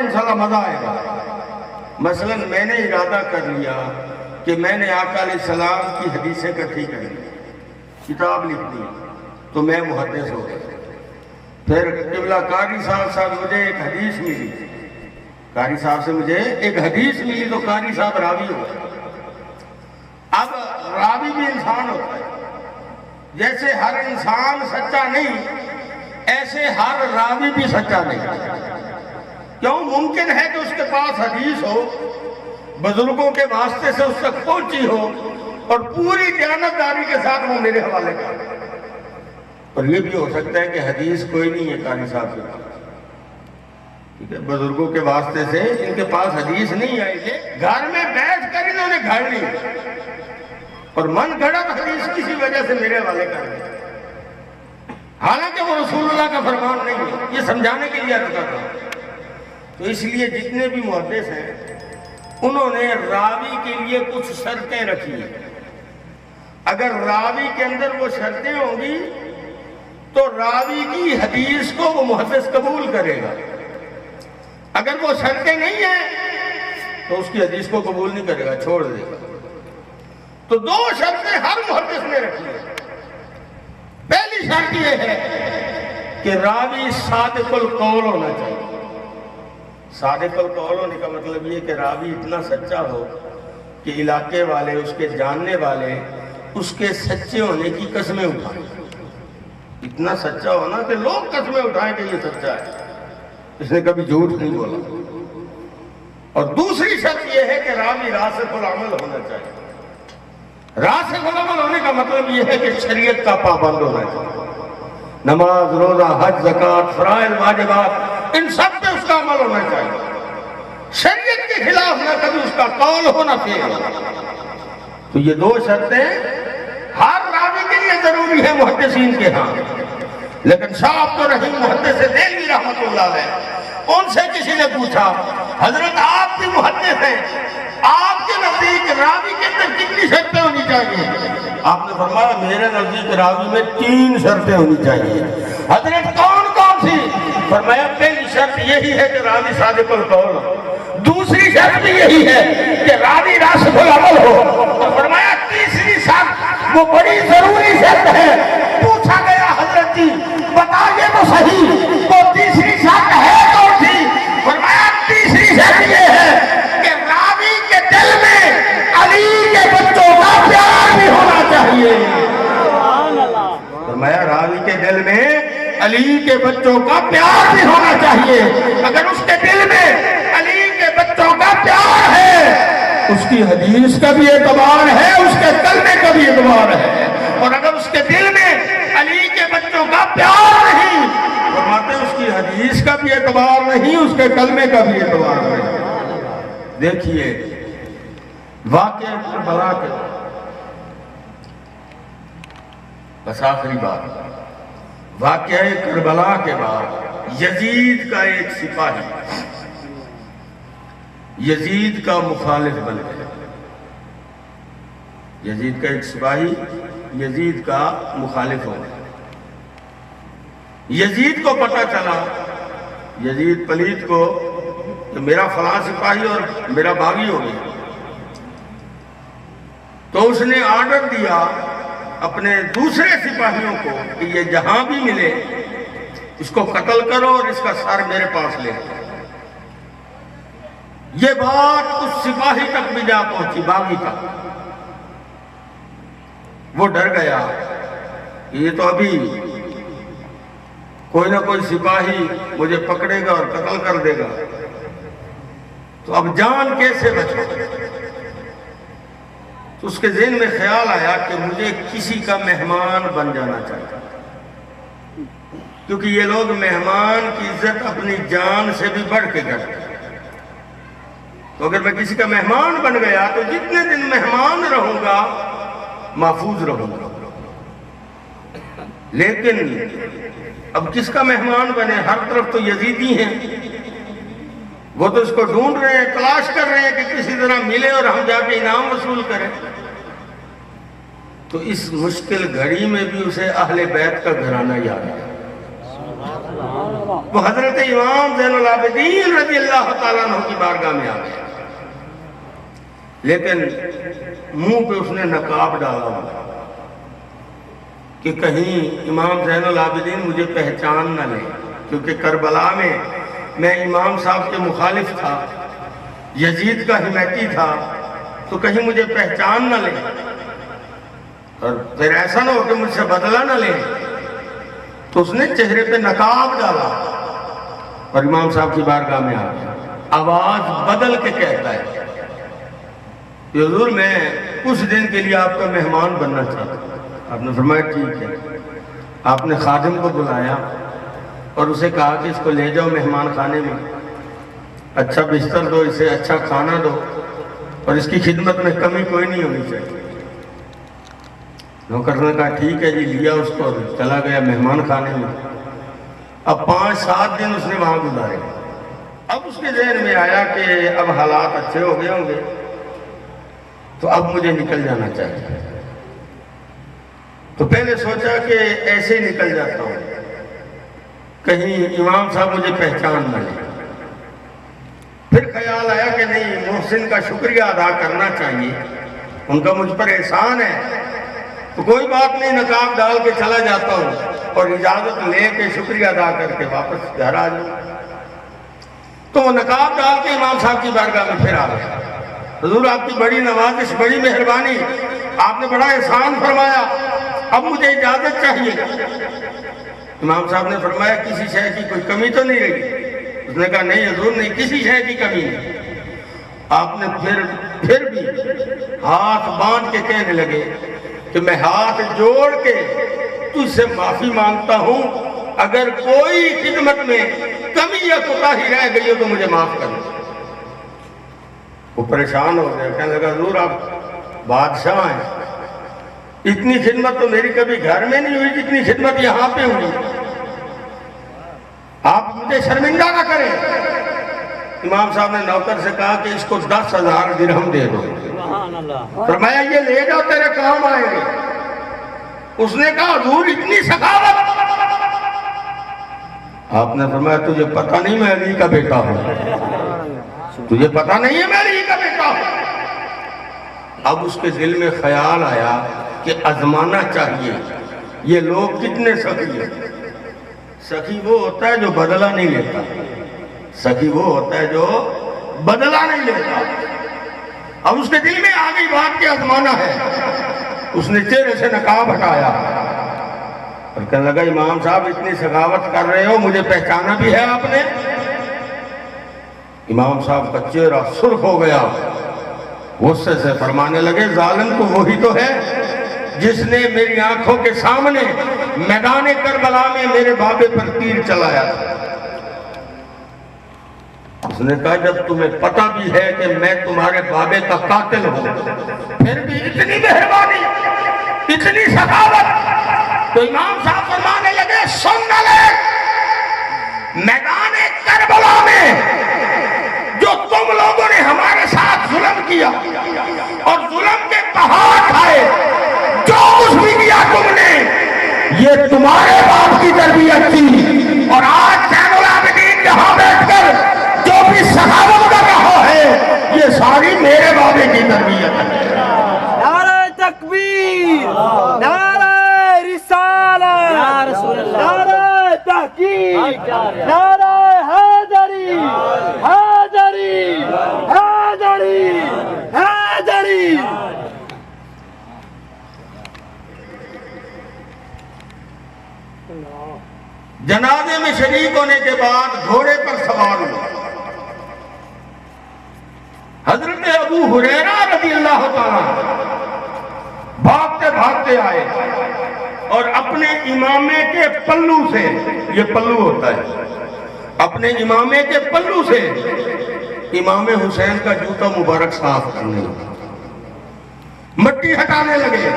انشاءاللہ مزہ آئے گا۔ مثلا میں نے ارادہ کر لیا کہ میں نے آقا علیہ السلام کی حدیثیں اکٹھی کر لی، کتاب لکھ دی، تو میں محدث ہو گیا۔ پھر قبلہ قاری صاحب مجھے ایک حدیث ملی، قاری صاحب سے مجھے ایک حدیث ملی تو قاری صاحب راوی ہو گئے۔ اب راوی بھی انسان ہوتا ہے، جیسے ہر انسان سچا نہیں ایسے ہر راوی بھی سچا نہیں۔ کیوں؟ ممکن ہے کہ اس کے پاس حدیث ہو، بزرگوں کے واسطے سے اس تک پہنچی ہو اور پوری دیانتداری کے ساتھ وہ میرے حوالے کر، اور یہ بھی ہو سکتا ہے کہ حدیث کوئی نہیں ہے قاری صاحب کے پاس، ٹھیک ہے، بزرگوں کے واسطے سے ان کے پاس حدیث نہیں آئی ہے، گھر میں بیٹھ کر انہوں نے گھڑ لی اور من گھڑت حدیث کسی وجہ سے میرے حوالے کر دی، حالانکہ وہ رسول اللہ کا فرمان نہیں ہے۔ یہ سمجھانے کے لیے عرض کر رہا ہوں۔ تو اس لیے جتنے بھی محدث ہیں انہوں نے راوی کے لیے کچھ شرطیں رکھی ہیں۔ اگر راوی کے اندر وہ شرطیں ہوں گی تو راوی کی حدیث کو وہ محدث قبول کرے گا، اگر وہ شرطیں نہیں ہیں تو اس کی حدیث کو قبول نہیں کرے گا، چھوڑ دے گا۔ تو دو شرطیں ہر محدث نے رکھی ہیں۔ پہلی شرط یہ ہے کہ راوی صادق القول ہونا چاہیے۔ صادق القول ہونے کا مطلب یہ کہ راوی اتنا سچا ہو کہ علاقے والے، اس کے جاننے والے اس کے سچے ہونے کی قسمیں اٹھائیں، اتنا سچا ہونا کہ لوگ قسمیں اٹھائیں کہ یہ سچا ہے، اس نے کبھی جھوٹ نہیں بولا۔ اور دوسری شرط یہ ہے کہ راوی راسخ العمل ہونا چاہیے۔ راسخ العمل ہونے کا مطلب یہ ہے کہ شریعت کا پابند ہونا چاہیے، نماز، روزہ، حج، زکوٰۃ، فرائض، واجبات، ان سب پہ اس کا عمل ہونا چاہیے، شریعت کے خلاف نہ کبھی اس کا قول ہو نہ فعل۔ تو یہ دو شرطیں ہر راوی کے لیے ضروری ہے محدثین کے ہاں۔ لیکن شاہ عبد الرحیم محدث دہلوی رحمۃ اللہ علیہ، ان سے کسی نے پوچھا حضرت آپ بھی محدث ہیں، آپ کے نزدیک راوی کے اندر کتنی شرطیں ہونی چاہیے؟ آپ نے فرمایا میرے نزدیک راوی میں 3 شرطیں ہونی چاہیے۔ حضرت کون کون سی؟ فرمایا پہلی شرط یہی ہے کہ راوی صادق القول ہو، دوسری شرط بھی یہی ہے کہ راوی راسخ العمل ہو، اور فرمایا تیسری شرط وہ بڑی ضروری شرط ہے۔ پوچھا گیا حضرت جی بتائیے تو صحیح وہ تیسری شرط ہے کون سی؟ فرمایا تیسری شرط یہ ہے کہ راوی کے دل میں علی کے بچوں کا پیار بھی ہونا چاہیے۔ فرمایا راوی کے دل میں علی کے بچوں کا پیار بھی ہونا چاہیے۔ اگر اس کے دل میں علی کے بچوں کا پیار ہے اس کی حدیث کا بھی اعتبار ہے، اس کے کلمے کا بھی اعتبار ہے، اور اگر اس کے دل میں علی کے بچوں کا پیار نہیں فرماتے اس کی حدیث کا بھی اعتبار نہیں، اس کے کلمے کا بھی اعتبار نہیں۔ دیکھیے واقعہ کربلا کے بس آخری بات، واقعہ کربلا کے بعد یزید کا ایک سپاہی یزید کا مخالف بن گیا۔ یزید کا ایک سپاہی یزید کا مخالف ہو گیا۔ یزید کو پتہ چلا، یزید پلیت کو، کہ میرا فلاں سپاہی اور میرا باغی ہو گیا، تو اس نے آرڈر دیا اپنے دوسرے سپاہیوں کو کہ یہ جہاں بھی ملے اس کو قتل کرو اور اس کا سر میرے پاس لے آؤ۔ یہ بات اس سپاہی تک بھی جا پہنچی، باغی تک۔ وہ ڈر گیا کہ یہ تو ابھی کوئی نہ کوئی سپاہی مجھے پکڑے گا اور قتل کر دے گا، تو اب جان کیسے بچے؟ تو اس کے ذہن میں خیال آیا کہ مجھے کسی کا مہمان بن جانا چاہیے، کیونکہ یہ لوگ مہمان کی عزت اپنی جان سے بھی بڑھ کے کرتے ہیں۔ تو اگر میں کسی کا مہمان بن گیا تو جتنے دن مہمان رہوں گا محفوظ رہوں گا۔ لیکن اب کس کا مہمان بنے؟ ہر طرف تو یزیدی ہیں، وہ تو اس کو ڈھونڈ رہے ہیں، تلاش کر رہے ہیں کہ کسی طرح ملے اور ہم جا کے انعام وصول کریں۔ تو اس مشکل گھڑی میں بھی اسے اہل بیت کا گھرانہ یاد ہے۔ وہ حضرت امام زین العابدین رضی اللہ تعالیٰ عنہ کی بارگاہ میں آ گیا، لیکن منہ پہ اس نے نقاب ڈالا ہوا کہ کہیں امام زین العابدین مجھے پہچان نہ لے، کیونکہ کربلا میں میں امام صاحب کے مخالف تھا، یزید کا حمایتی تھا، تو کہیں مجھے پہچان نہ لے اور پھر ایسا نہ ہو کہ مجھ سے بدلہ نہ لے۔ تو اس نے چہرے پہ نقاب ڈالا اور امام صاحب کی بارگاہ میں آ گیا، آواز بدل کے کہتا ہے کہ حضور میں کچھ دن کے لیے آپ کا مہمان بننا چاہتا ہوں۔ آپ نے فرمایا ٹھیک ہے۔ آپ نے خادم کو بلایا اور اسے کہا کہ اس کو لے جاؤ مہمان خانے میں، اچھا بستر دو، اسے اچھا کھانا دو اور اس کی خدمت میں کمی کوئی نہیں ہونی چاہیے۔ نوکر نے کہا ٹھیک ہے جی، لیا اس کو، چلا گیا مہمان خانے میں۔ اب 5-7 دن اس نے وہاں گزارے۔ اب اس کے ذہن میں آیا کہ اب حالات اچھے ہو گئے ہوں گے تو اب مجھے نکل جانا چاہیے۔ تو پہلے سوچا کہ ایسے ہی نکل جاتا ہوں، کہیں امام صاحب مجھے پہچان نہ لیں۔ پھر خیال آیا کہ نہیں، محسن کا شکریہ ادا کرنا چاہیے، ان کا مجھ پر احسان ہے، تو کوئی بات نہیں، نقاب ڈال کے چلا جاتا ہوں اور اجازت لے کے شکریہ ادا کر کے واپس گھر آ جاؤں۔ تو وہ نقاب ڈال کے امام صاحب کی بارگاہ میں پھر آ گیا۔ حضور آپ کی بڑی نوازش، بڑی مہربانی، آپ نے بڑا احسان فرمایا، اب مجھے اجازت چاہیے۔ امام صاحب نے فرمایا کسی شے کی کوئی کمی تو نہیں رہی؟ اس نے کہا نہیں حضور، نہیں کسی شے کی کمی نہیں۔ آپ نے پھر بھی ہاتھ باندھ کے کہنے لگے کہ میں ہاتھ جوڑ کے تجھ سے معافی مانگتا ہوں، اگر کوئی خدمت میں کمی یا کوتاہی رہ گئی ہو تو مجھے معاف کر دو۔ وہ پریشان ہو گیا، کہنے لگا حضور آپ بادشاہ ہیں، اتنی خدمت تو میری کبھی گھر میں نہیں ہوئی جتنی خدمت یہاں پہ ہوئی، آپ مجھے شرمندہ نہ کریں۔ امام صاحب نے نوکر سے کہا کہ اس کو 10,000 درہم دے دو۔ فرمایا یہ لے جاؤ، تیرے کام آئیں گے۔ اس نے کہا حضور اتنی سخاوت؟ آپ نے فرمایا تجھے پتہ نہیں میں علی کا بیٹا ہوں، تجھے پتہ نہیں ہے میں علی کا بیٹا ہوں۔ اب اس کے دل میں خیال آیا کہ آزمانا چاہیے یہ لوگ کتنے سخی ہیں۔ سخی وہ ہوتا ہے جو بدلہ نہیں لیتا، سخی وہ ہوتا ہے جو بدلہ نہیں لیتا۔ اب اس کے دل میں آ گئی بات کہ آزمانا ہے۔ اس نے چہرے سے نقاب ہٹایا اور کہنے لگا امام صاحب اتنی سخاوت کر رہے ہو، مجھے پہچانا بھی ہے آپ نے؟ امام صاحب کا چہرہ سرخ ہو گیا، غصے سے فرمانے لگے ظالم تو وہی تو ہے جس نے میری آنکھوں کے سامنے میدان کربلا میں میرے بابے پر تیر چلایا تھا۔ اس نے کہا جب تمہیں پتہ بھی ہے کہ میں تمہارے بابے کا قاتل ہوں، پھر بھی اتنی مہربانی، اتنی سخاوت؟ تو امام صاحب فرمانے لگے سن لے، میدان کربلا میں جو تم لوگوں نے ہمارے ساتھ ظلم کیا اور ظلم کے پہاڑ کھائے، جو کچھ بھی کیا تم نے، یہ تمہارے باپ کی تربیت تھی، اور آج زین العابدین یہاں بیٹھ کر جو بھی سخاوت کر رہا ہے یہ ساری میرے بابے کی تربیت ہے۔ نعرہ تکبیر، نعرہ رسالت، نعرہ تحقیق، نعرہ حیدری، حیدری، حیدری، حیدری۔ جنازے میں شریک ہونے کے بعد گھوڑے پر سوار ہوا حضرت ابو ہریرہ رضی اللہ تعالیٰ بھاگتے بھاگتے آئے اور اپنے امامے کے پلو سے، یہ پلو ہوتا ہے، اپنے امامے کے پلو سے امام حسین کا جوتا مبارک صاف کرنے لگے، مٹی ہٹانے لگے۔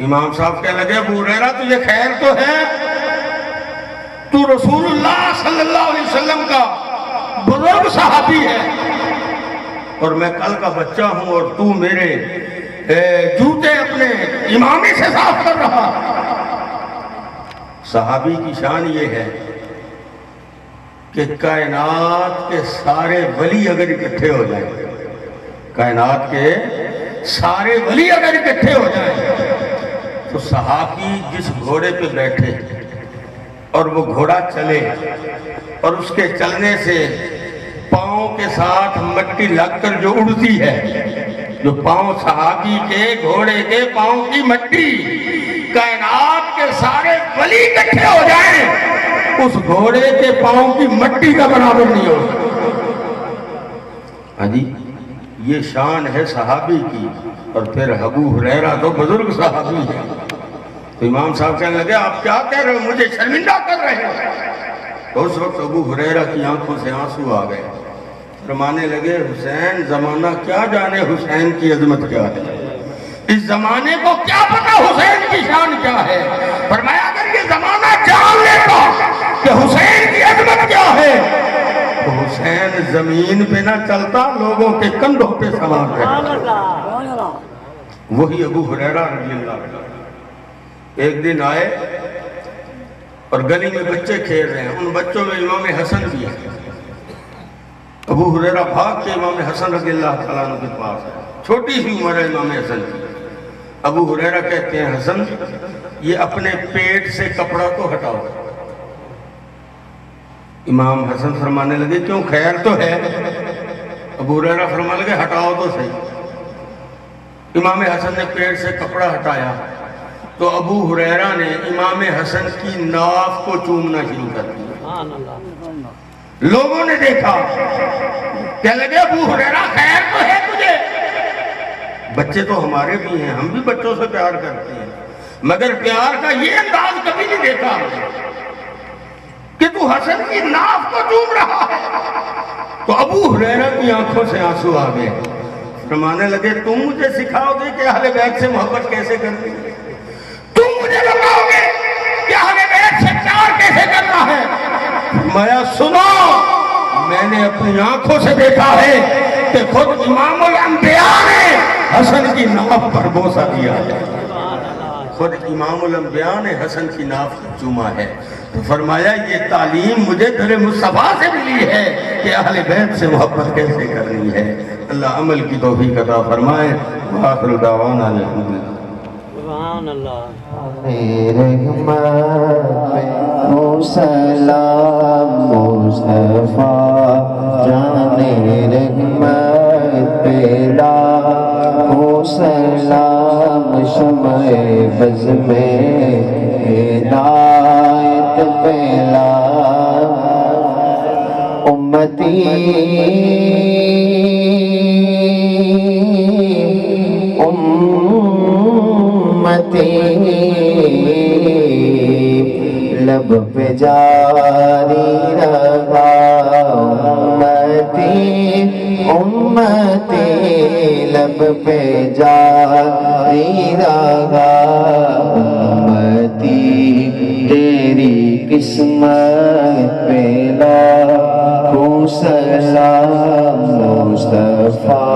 امام صاحب کہنے لگے ابو ہریرہ تجھے خیر تو ہے؟ تو رسول اللہ صلی اللہ علیہ وسلم کا بزرگ صحابی ہے اور میں کل کا بچہ ہوں اور تو میرے جوتے اپنے امامے سے صاف کر رہا۔ صحابی کی شان یہ ہے کہ کائنات کے سارے ولی اگر اکٹھے ہو جائیں، کائنات کے سارے ولی اگر اکٹھے ہو جائیں تو صحابی جس گھوڑے پہ بیٹھے اور وہ گھوڑا چلے اور اس کے چلنے سے پاؤں کے ساتھ مٹی لگ کر جو اڑتی ہے، جو پاؤں صحابی کے گھوڑے کے پاؤں کی مٹی، کائنات کے سارے ولی اکٹھے ہو جائیں اس گھوڑے کے پاؤں کی مٹی کا برابر نہیں ہو سکتا۔ ہاں جی، یہ شان ہے صحابی کی۔ اور پھر ابو ہریرہ تو بزرگ صحابی ہے۔ تو امام صاحب کہنے لگے آپ کیا کہہ رہے ہو، مجھے شرمندہ کر رہے ہو؟ تو اس وقت ابو ہریرہ کی آنکھوں سے آنسو آ گئے، فرمانے لگے حسین زمانہ کیا جانے حسین کی عظمت کیا ہے، اس زمانے کو کیا پتا حسین کی شان کیا ہے۔ فرمایا اگر یہ زمانہ جان لیتا کہ حسین کی عظمت کیا ہے تو حسین زمین پہ نہ چلتا، لوگوں کے کندھوں پہ سوار رہتا۔ وہی ابو ہریرہ رضی اللہ عنہ ایک دن آئے اور گلی میں بچے کھیل رہے ہیں، ان بچوں میں امام حسن بھی ہے۔ ابو ہریرہ بھاگ کے امام حسن رضی اللہ تعالیٰ عنہ کے پاس ہے، چھوٹی سی عمر ہے امام حسن کی۔ ابو ہریرہ کہتے ہیں حسن یہ اپنے پیٹ سے کپڑا تو ہٹاؤ۔ امام حسن فرمانے لگے کیوں خیر تو ہے؟ ابو ہریرہ فرمانے لگے ہٹاؤ تو صحیح۔ امام حسن نے پیٹ سے کپڑا ہٹایا تو ابو ہریرہ نے امام حسن کی ناف کو چومنا شروع کر دیا۔ لوگوں نے دیکھا، کہنے لگے ابو ہریرہ خیر تو ہے تجھے؟ بچے تو ہمارے بھی ہیں، ہم بھی بچوں سے پیار کرتے ہیں، مگر پیار کا یہ انداز کبھی نہیں دیکھا کہ تو حسن کی ناف کو چوم رہا ہے۔ تو ابو ہریرہ کی آنکھوں سے آنسو آ گئے، فرمانے لگے تم مجھے سکھاؤ گے کہ اہل بیت سے محبت کیسے کرنی ہے، تم مجھے بتاؤ گے کہ اہل بیت سے پیار کیسے کرنا ہے۔ فرمایا سنو، میں نے اپنی آنکھوں سے دیکھا ہے کہ خود امام الانبیاء نے حسن کی ناف پر بوسہ دیا ہے، خود امام الانبیاء نے حسن کی ناف کو چوما ہے۔ تو فرمایا یہ تعلیم مجھے در مصطفیٰ سے ملی ہے کہ اہل بیت سے محبت کیسے کرنی ہے۔ اللہ عمل کی توفیق عطا فرمائے۔ وآخر دعوانا الحمدللہ۔ سبحان اللہ۔ سلام مصطفیٰ جانے رحمت پہ لاکھوں سلام، شمع بز میں ہدایت پہ امتی لب پہ جاری رہا، امتی لب پہ جاری رہا، امتی تیری قسمت پہ لاکھوں سلام مصطفیٰ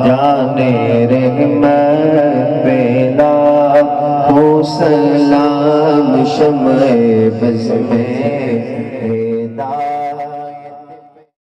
جانے رحمت پہ لاکھوں سلام، شمع بز میں